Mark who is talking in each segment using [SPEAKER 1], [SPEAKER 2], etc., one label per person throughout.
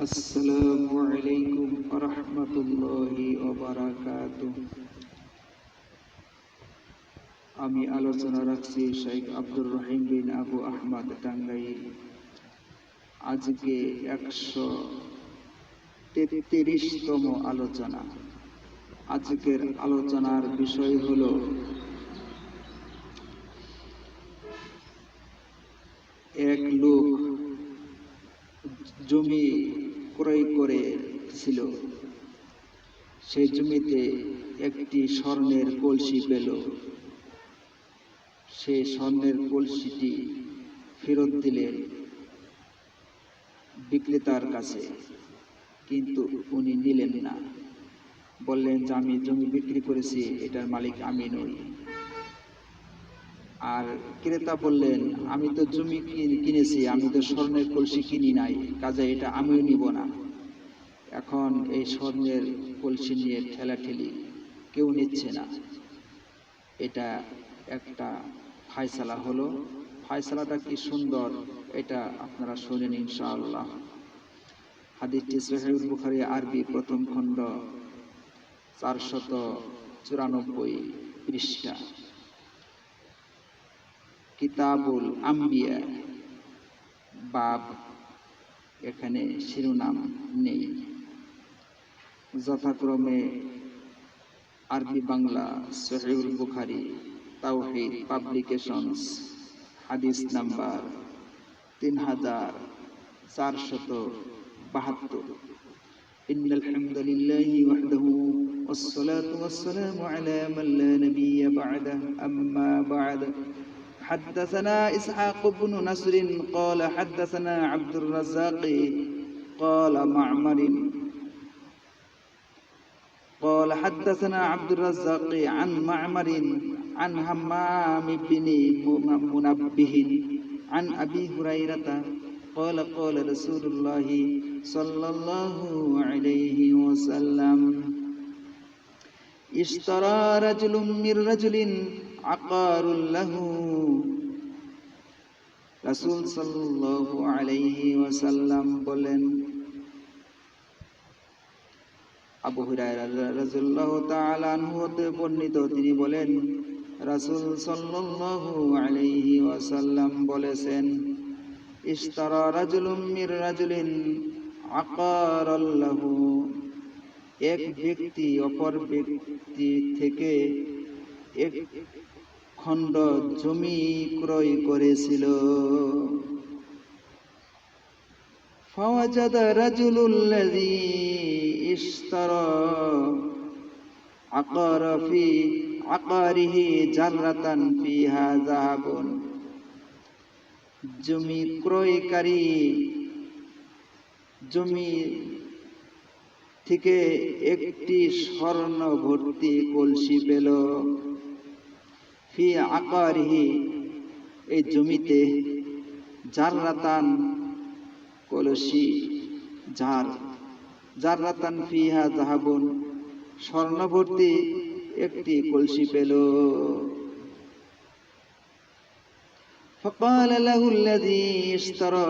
[SPEAKER 1] আসসালামু আলাইকুম ওয়া রাহমাতুল্লাহি ওয়া বারাকাতুহু। আমি আলোচনা রাখছি শেখ আব্দুর রহিম বিন আবু আহমদ টাঙ্গাইল। আজকে 133তম আলোচনা। আজকের আলোচনার বিষয় হলো এক লোক জমি ক্রয় করেছিল। সেই জমিতে একটি স্বর্ণের কলসি পেল। সেই স্বর্ণের কলসিটি ফেরত দিলেন বিক্রেতার কাছে, কিন্তু উনি নিলেন না। বললেন যে আমি জমি বিক্রি করেছি, এটার মালিক আমি নই। আর ক্রেতা বললেন আমি তো জমি কিনেছি, আমি তো স্বর্ণের কলসি কিনি নাই, কাজে এটা আমিও নিব না। এখন এই স্বর্ণের কলসি নিয়ে ঠেলাঠেলি, কেউ নিচ্ছে না। এটা একটা ফায়সালা হলো। ফায়সালাটা কি সুন্দর, এটা আপনারা শুনেন ইনশাআল্লাহ। হাদিসটি সহিহ বুখারী আরবি প্রথম খণ্ড 494 পৃষ্ঠা, কিতাবুল আম্বিয়া বাব। এখানে শিরোনাম নেই। যথাক্রমে আরবি বাংলা সহিহ বুখারী তাওহীদ পাবলিকেশনস, হাদিস নাম্বার 3472। ইন্নাল হামদুলিল্লাহি ওয়াহদাহু ওয়াসসালাতু ওয়াসসালামু আলা মান লা নাবিয়্যা বা'দাহু, আম্মা বা'দ। حدثنا إسحاق بن نصر قال حدثنا عبد الرزاق قال معمر قال حدثنا عبد الرزاق عن معمر عن همام بن منبه عن أبي هريرة قال قال رسول الله صلى الله عليه وسلم اشترى رجل من رجل عقار له। রাসূল সাল্লাল্লাহু আলাইহি ওয়াসাল্লাম বলেন, আবু হুরায়রা রাদিয়াল্লাহু তাআলা আনহু হতে বর্ণিত, তিনি বলেন রাসূল সাল্লাল্লাহু আলাইহি ওয়াসাল্লাম বলেছেন, ইশতারা রাজুলুম মির রাজুলিন আকারাল্লাহু, এক ব্যক্তি অপর ব্যক্তি থেকে এক খণ্ড জমি ক্রয় করেছিল। ফাওয়াজাদা রাজুলুল্লাযী ইশতারা আকারা ফি আকারিহি জাররাতান ফিহা যাহাবুন, জমি ক্রয়কারী জমি থেকে একটি স্বর্ণ ভর্তি কলসি পেল। ফি আকারিহি, এই জমিতে, জাররাতান কলসি, জাররাতান ফিহা যাহাবুন, স্বর্ণ ভর্তি একটি কলসি পেল। فقال له الذي اشترى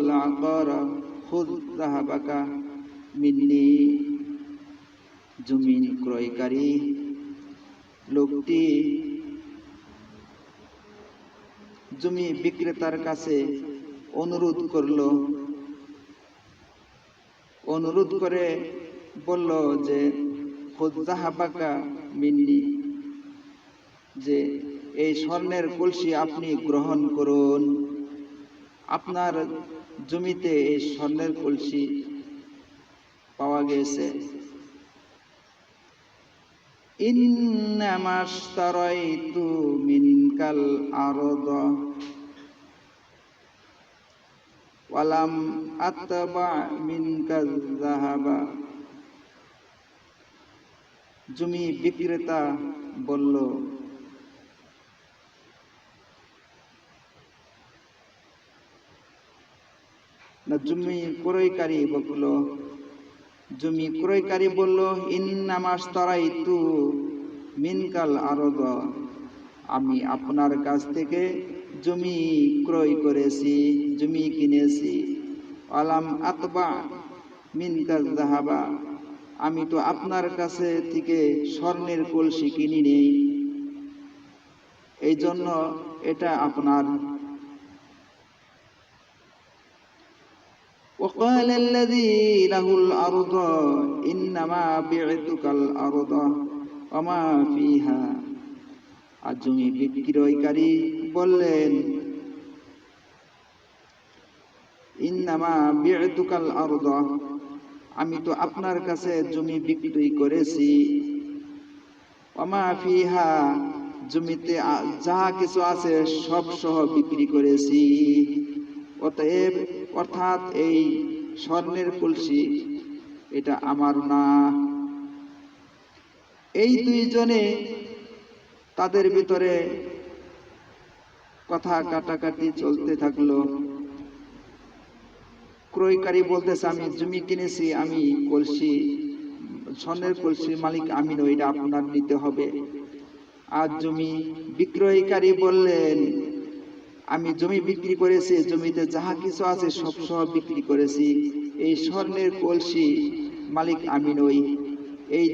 [SPEAKER 1] العقار خذ ذهبك مني। জমি ক্রয়কারী লোকটি জমি বিক্রেতার কাছে অনুরোধ করে বলল যে খুদ যাহাবাকা মিন্নি, যে এই স্বর্ণের কলসি আপনি গ্রহণ করুন। আপনার জমিতে এই স্বর্ণের কলসি পাওয়া গেছে। ইন্নামা আশতারাইতু মিনকাল আরদা ওয়ালাম আতবা মিনকাল যাহাবা। জমি বিক্রেতা বলল, না জমি ক্রয়কারী বলল ইন্নামা আশতারাইতু মিনকাল আরদা, আমি আপনার কাছ থেকে জমি ক্রয় করেছি, জমি কিনেছি। আলাম আতবা মিনকা যাহাবা, আমি তো আপনার কাছে থেকে স্বর্ণের কলসি কিনি নেই, এই জন্য এটা আপনার। وقال الذي له الأرض إنما بعتك الأرض وما فيها, আর জমি বিক্রয়কারী বললেন ইন্নামা বি'তুকাল আরদ, আমি তো আপনার কাছে জমি বিক্রি করেছি। ওমা ফিহা, জমিতে যা কিছু আছে সব সহ বিক্রি করেছি। অতএব অর্থাৎ এই স্বর্ণের কলসি এটা আমার না। এই দুইজনে তাদের ভিতরে কথা কাটাকাটি চলতে থাকলো। ক্রয়কারী বলতেছে আমি জমি কিনেছি, আমি কলসি, স্বর্ণের কলসির মালিক আমি নই, এটা আপনার নিতে হবে। আর জমি বিক্রয়কারী বললেন আমি জমি বিক্রি করেছি, জমিতে যাহা কিছু আছে সব সব বিক্রি করেছি, এই স্বর্ণের কলসি মালিক আমি নই। এই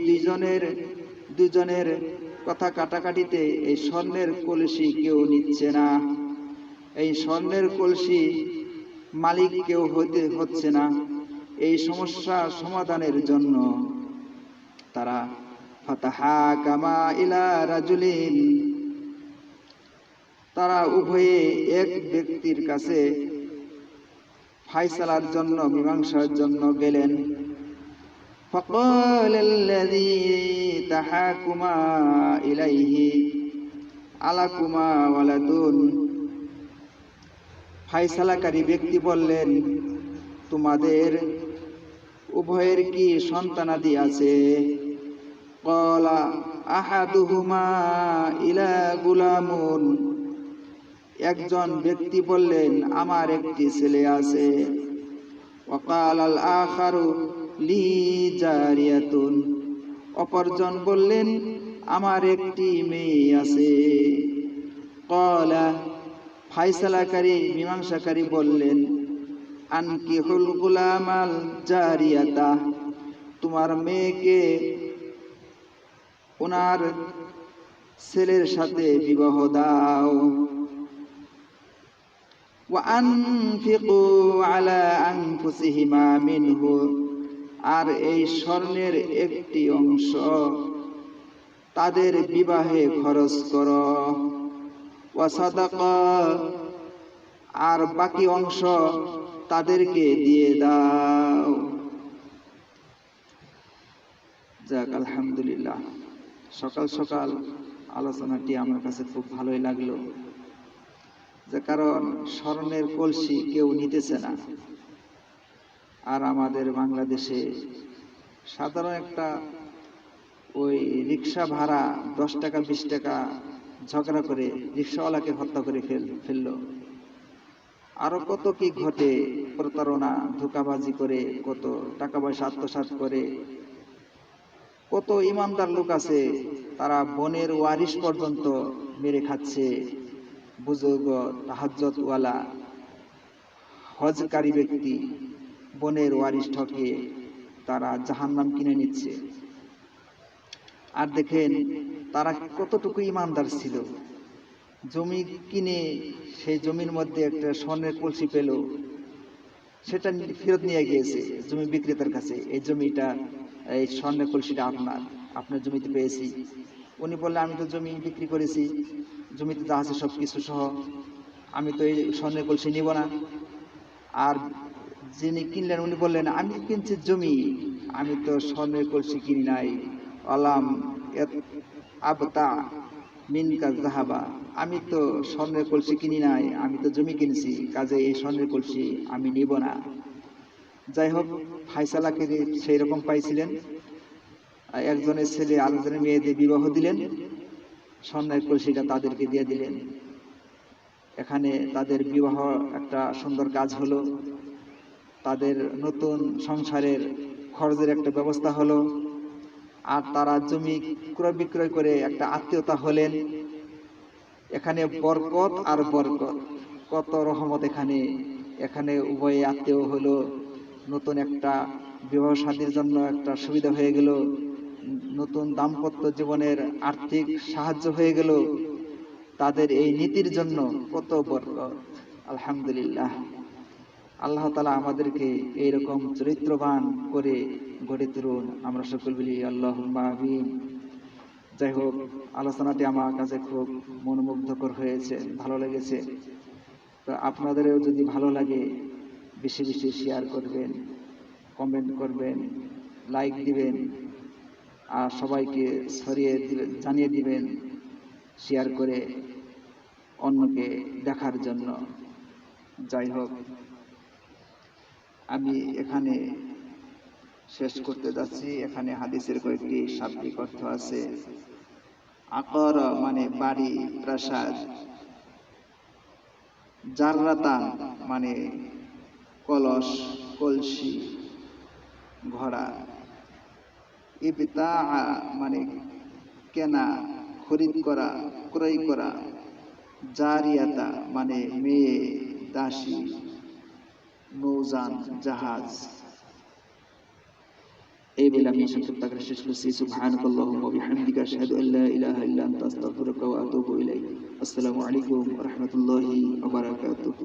[SPEAKER 1] দুজনের কথা কাটাকাটিতে এই স্বর্ণের কলসি কেউ নিচ্ছে না, এই স্বর্ণের কলসি মালিক কেউ হচ্ছে না। এই সমস্যা সমাধানের জন্য তারা ফাতাহাকামা ইলা রাজুলিন, তারা উভয়ে এক ব্যক্তির কাছে ফায়সালার জন্য, মীমাংসার জন্য গেলেন। ফাকাল আল্লাযী তাহাকুমা ইলাইহি আলাকুমা ওয়ালাদুন, ফায়সালাকারী ব্যক্তি বললেন তোমাদের উভয়ের কি সন্তানাদি আছে? ক্বালা আহাদুহুমা ইলা গুলামুন, একজন ব্যক্তি বললেন আমার একটি ছেলে আছে। ওয়াকাল আল আখারু লি জারিয়াতুন, অপরজন বললেন আমার একটি মেয়ে আছে। ক্বালা, ফায়সালাকারী মীমাংসাকারী বললেন আনকিহুল গুলামাল জারিয়াতা, তোমার মেয়েকে ওনার ছেলের সাথে বিবাহ দাও। ওয়া আনফিকু আলা আনফুসিহিমা মিনহু, আর এই স্বর্ণের একটি অংশ তাদের বিবাহে খরচ করো। ওয়া সাদাকা, আর বাকি অংশ তাদেরকে দিয়ে দাও। যাক, আলহামদুলিল্লাহ, সকাল সকাল আলোচনাটি আমার কাছে খুব ভালোই লাগলো, যে কারণ স্বর্ণের কলসি কেউ নিতেছে না। আর আমাদের বাংলাদেশে সাধারণ একটা ওই রিক্সা ভাড়া 10 টাকা 20 টাকা ঝগড়া করে রিক্সাওয়ালাকে হত্যা করে ফেললো। আরো কত কি ঘটে, প্রতারণা, ধোঁকাবাজি করে কত টাকা পয়সা আত্মসাৎ করে। কত ইমানদার লোক আছে তারা বনের ওয়ারিশ পর্যন্ত মেরে খাচ্ছে। বুজুর্গ, তাহাজ্জুদওয়ালা, হজকারী ব্যক্তি বনের ওয়ারিশ ঠকে তারা জাহান্নাম কিনে নিচ্ছে। আর দেখেন তারা কতটুকু ইমানদার ছিল, জমি কিনে সেই জমির মধ্যে একটা স্বর্ণের কলসি পেল, সেটা ফেরত নিয়ে গিয়েছে জমি বিক্রেতার কাছে, এই জমিটা, এই স্বর্ণের কলসিটা আপনার জমিতে পেয়েছি। উনি বললেন আমি তো জমি বিক্রি করেছি, জমিতে যা আছে সব কিছু সহ, আমি তো এই স্বর্ণের কলসি নিব না। আর যিনি কিনলেন উনি বললেন আমি কিনছি জমি, আমি তো স্বর্ণের কলসি কিনি নাই। আলাম আবতা মিনকা যাহাবা, আমি তো স্বর্ণের কলসি কিনি নাই, আমি তো জমি কিনেছি, কাজে এই স্বর্ণের কলসি আমি নিব না। যাই হোক, ফায়সালাকে সেই রকম পাইছিলেন, একজনের ছেলে আরেকজনের মেয়েদের বিবাহ দিলেন, স্বর্ণের কলসিটা তাদেরকে দিয়ে দিলেন। এখানে তাদের বিবাহ একটা সুন্দর কাজ হলো, তাদের নতুন সংসারের খরচের একটা ব্যবস্থা হলো। আর তারা জমি ক্রয় বিক্রয় করে একটা আত্মীয়তা হলেন। এখানে বরকত আর বরকত, কত রহমত এখানে। এখানে উভয়ে আত্মীয় হলো, নতুন একটা বিবাহ শাদীর জন্য একটা সুবিধা হয়ে গেল, নতুন দাম্পত্য জীবনের আর্থিক সাহায্য হয়ে গেল, তাদের এই নীতির জন্য কত বরকত। আলহামদুলিল্লাহ, আল্লাহ তাআলা আমাদেরকে এইরকম চরিত্রবান করে গড়ে তুলুন, আমরা সকল বলি আল্লাহুম্মা আমিন। যাই হোক, আলোচনাটি আমার কাছে খুব মনোমুগ্ধকর হয়েছে, ভালো লেগেছে। তো আপনাদেরও যদি ভালো লাগে বেশি বেশি শেয়ার করবেন, কমেন্ট করবেন, লাইক দিবেন, আর সবাইকে ছড়িয়ে জানিয়ে দিবেন শেয়ার করে অন্যকে দেখার জন্য। যাই হোক, আমি এখানে শেষ করতে যাচ্ছি। এখানে হাদিসের কয়েকটি শাব্দিক অর্থ আছে। আকর মানে বাড়ি, প্রাসাদ। জাররাতান মানে কলস, কলসি, ঘোড়া। ইবতা মানে কেনা, খরিদ করা, ক্রয় করা। জারিয়াতা মানে মেয়ে, দাসী, নৌযান, জাহাজ। এই বলে আমি সংক্ষিপ্ত আকারে শেষ করছি। সুবহানাকাল্লাহুম্মা ওয়া বিহামদিকা আশহাদু আল্লা ইলাহা ইল্লা আনতা আস্তাগফিরুকা ওয়া আতুবু ইলাইক। আসসালামু আলাইকুম ওয়া রাহমাতুল্লাহি ওয়া বারাকাতুহু।